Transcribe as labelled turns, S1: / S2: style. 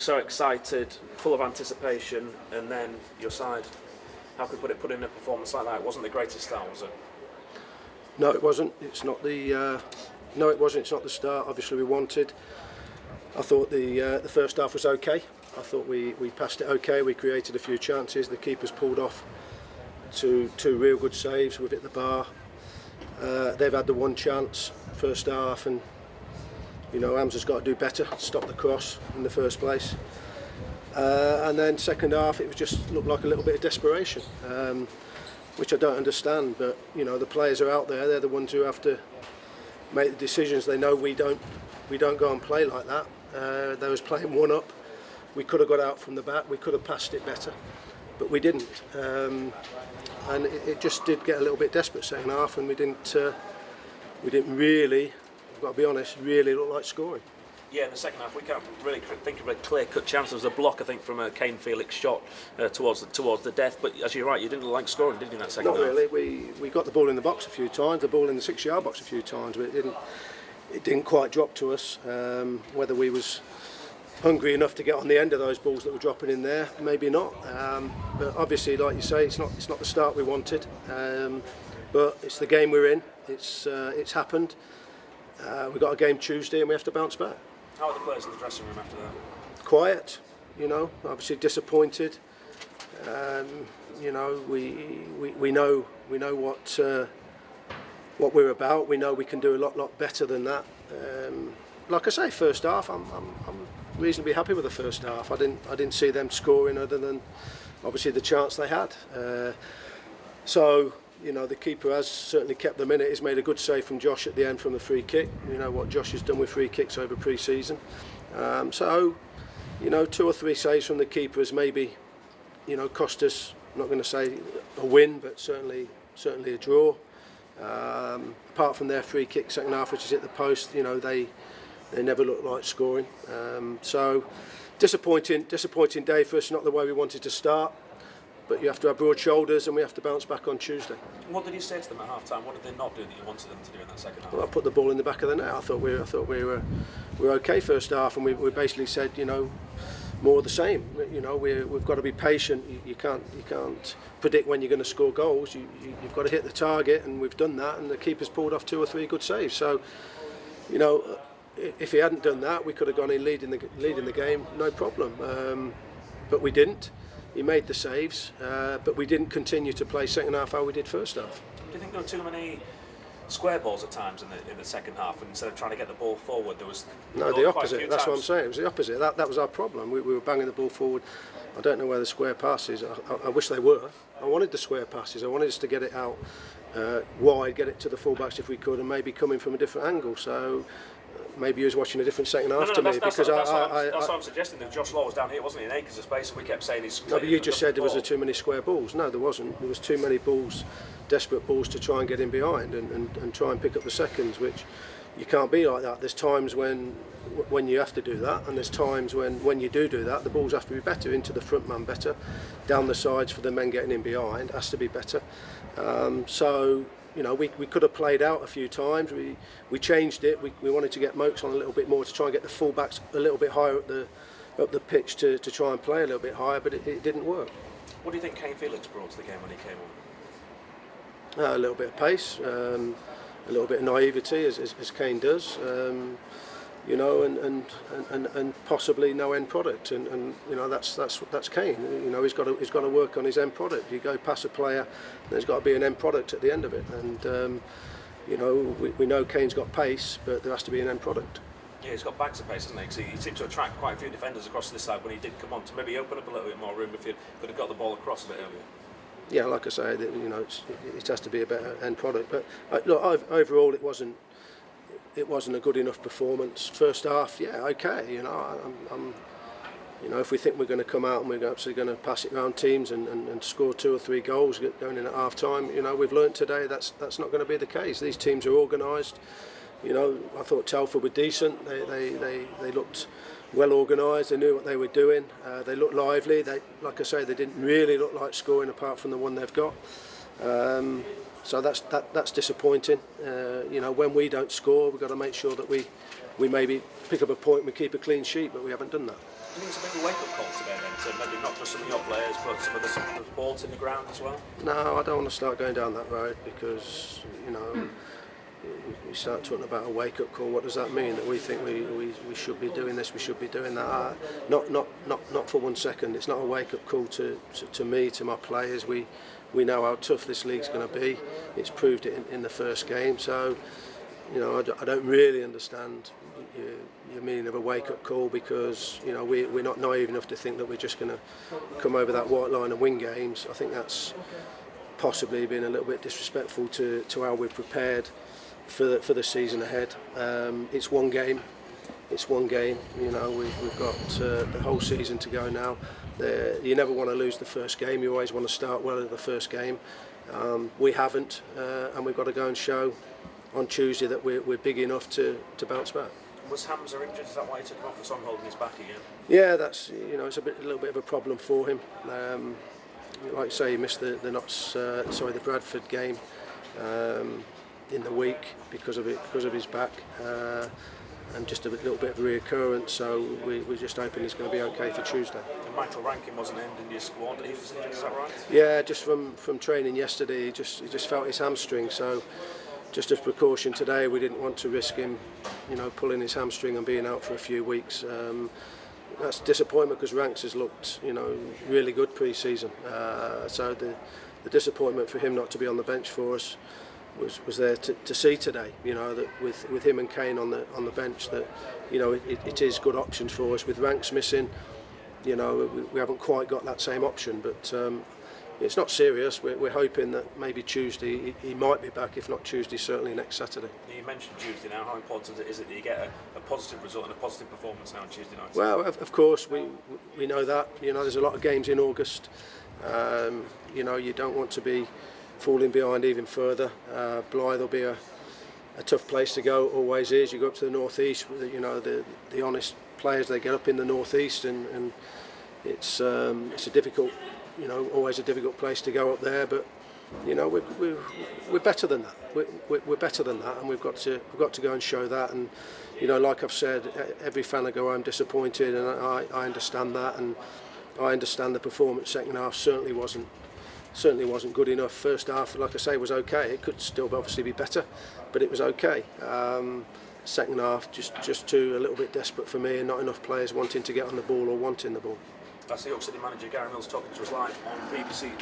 S1: So excited, full of anticipation, and then your side, how could we put in a performance like that? It wasn't the greatest start, was it?
S2: No, it wasn't. It's not the. No, it wasn't. It's not the start. Obviously, we wanted. I thought the first half was okay. I thought we passed it okay. We created a few chances. The keepers pulled off two real good saves. We've hit the bar. They've had the one chance first half, and Hamza's got to do better. Stop the cross in the first place. And then second half, it was just looked like a little bit of desperation, which I don't understand. But the players are out there. They're the ones who have to make the decisions. They know we don't go and play like that. They was playing one up. We could have got out from the back. We could have passed it better, but we didn't. And it just did get a little bit desperate second half, and we didn't really. I've got to be honest. Really look like scoring.
S1: Yeah, in the second half, we can't really think of a clear-cut chance. There was a block, I think, from a Kane Felix shot towards the death. But as you're right, you didn't like scoring, did you, in that second half?
S2: Not really. We got the ball in the box a few times, the ball in the 6-yard box a few times, but it didn't quite drop to us. Whether we was hungry enough to get on the end of those balls that were dropping in there, maybe not. But obviously, like you say, it's not the start we wanted. But it's the game we're in. It's happened. We've got a game Tuesday, and we have to bounce back.
S1: How are the players in the dressing room after that?
S2: Quiet, obviously disappointed. We know what we're about. We know we can do a lot better than that. Like I say, first half, I'm reasonably happy with the first half. I didn't see them scoring other than obviously the chance they had. The keeper has certainly kept them in it. He's made a good save from Josh at the end from the free kick. You know what Josh has done with free kicks over pre-season. 2 or 3 saves from the keeper has maybe, cost us. I'm not going to say a win, but certainly a draw. Apart from their free kick second half, which is at the post, they never looked like scoring. Disappointing day for us. Not the way we wanted to start. But you have to have broad shoulders, and we have to bounce back on Tuesday.
S1: What did you say to them at half time? What did they not do that you wanted them to do in that second half?
S2: Well, I put the ball in the back of the net. I thought we were okay first half, and we basically said, more of the same. We've got to be patient. You can't predict when you're going to score goals. You've got to hit the target, and we've done that. And the keeper's pulled off 2 or 3 good saves. So, if he hadn't done that, we could have gone in leading the game, no problem. But we didn't. He made the saves, but we didn't continue to play second half how we did first half.
S1: Do you think there were too many square balls at times in the second half, and instead of trying to get the ball forward, there was
S2: the opposite. That's what I'm saying. It was the opposite. That was our problem. We were banging the ball forward. I don't know where the square passes. I wish they were. I wanted the square passes. I wanted us to get it out wide, get it to the fullbacks if we could, and maybe coming from a different angle. So. Maybe he was watching a different second half to me
S1: that's what I'm suggesting. That Josh Law was down here, wasn't he, in acres of space, and we kept saying he's.
S2: No, but you just said there was too many square balls. No, there wasn't. There was too many balls, desperate balls to try and get in behind and try and pick up the seconds, which you can't be like that. There's times when you have to do that, and there's times when you do that, the balls have to be better, into the front man better, down the sides for the men getting in behind has to be better. We could have played out a few times. We changed it. We wanted to get Mokes on a little bit more to try and get the fullbacks a little bit higher up the pitch to try and play a little bit higher, but it didn't work.
S1: What do you think Kane Felix brought to the game when he came on?
S2: A little bit of pace, a little bit of naivety, as Kane does. And possibly no end product, and that's Kane. He's got to work on his end product. You go past a player, there's got to be an end product at the end of it, and we know Kane's got pace, but there has to be an end product.
S1: Yeah, he's got bags of pace, hasn't he? 'Cause he seemed to attract quite a few defenders across this side when he did come on to maybe open up a little bit more room if he could have got the ball across a bit earlier.
S2: Yeah, like I say, it has to be a better end product. But overall, it wasn't a good enough performance. First half, yeah, okay. If we think we're going to come out and we're absolutely going to pass it around teams and score 2 or 3 goals going in at half time, we've learnt today that's not going to be the case. These teams are organised. I thought Telford were decent. They looked well organised. They knew what they were doing. They looked lively. Like I say, they didn't really look like scoring apart from the one they've got. So that's disappointing. When we don't score, we've got to make sure that we maybe pick up a point and we keep a clean sheet, but we haven't done that.
S1: think it's a bit of a wake-up call today then, to maybe not just some of your players, but some of the support in the ground as well?
S2: No, I don't want to start going down that road because, we start talking about a wake-up call. What does that mean? That we think we should be doing this, we should be doing that? Not for 1 second. It's not a wake-up call to me, to my players. We know how tough this league's going to be. It's proved it in the first game. So, I don't really understand your meaning of a wake-up call, because we're not naive enough to think that we're just going to come over that white line and win games. I think that's possibly been a little bit disrespectful to how we've prepared for the season ahead. It's one game. It's one game. We've got the whole season to go now. You never want to lose the first game. You always want to start well at the first game. We haven't, and we've got to go and show on Tuesday that we're big enough to bounce back.
S1: Was Hamza injured? Is that why he took him off? Was on holding his back again?
S2: Yeah, that's it's a little bit of a problem for him. Like you say, he missed the Bradford game in the week because of his back, and just a little bit of reoccurrence. So we're just hoping he's going to be okay for Tuesday.
S1: And Michael Rankin wasn't in your squad. He was injured, is that right?
S2: Yeah, just from training yesterday, he just felt his hamstring. So just as precaution today, we didn't want to risk him, pulling his hamstring and being out for a few weeks. That's disappointment because Ranks has looked, really good pre-season. So the disappointment for him not to be on the bench for us was there to see today. That with him and Kane on the bench, that it is good options for us. With Ranks missing, we haven't quite got that same option, but. It's not serious. We're hoping that maybe Tuesday he might be back. If not Tuesday, certainly next Saturday.
S1: You mentioned Tuesday now. How important is it that you get a positive result and a positive performance now on Tuesday night?
S2: Well, of course, we know that. There's a lot of games in August. You don't want to be falling behind even further. Blythe will be a tough place to go. Always is. You go up to the northeast. The honest players, they get up in the northeast, and it's a difficult. Always a difficult place to go up there, but we're better than that. We're better than that, and we've got to go and show that. And like I've said, every fan will go home disappointed, and I understand that, and I understand the performance. Second half certainly wasn't good enough. First half, like I say, was okay. It could still obviously be better, but it was okay. Second half, just too a little bit desperate for me, and not enough players wanting to get on the ball or wanting the ball.
S1: That's the York City manager Gary Mills talking to us live on BBC.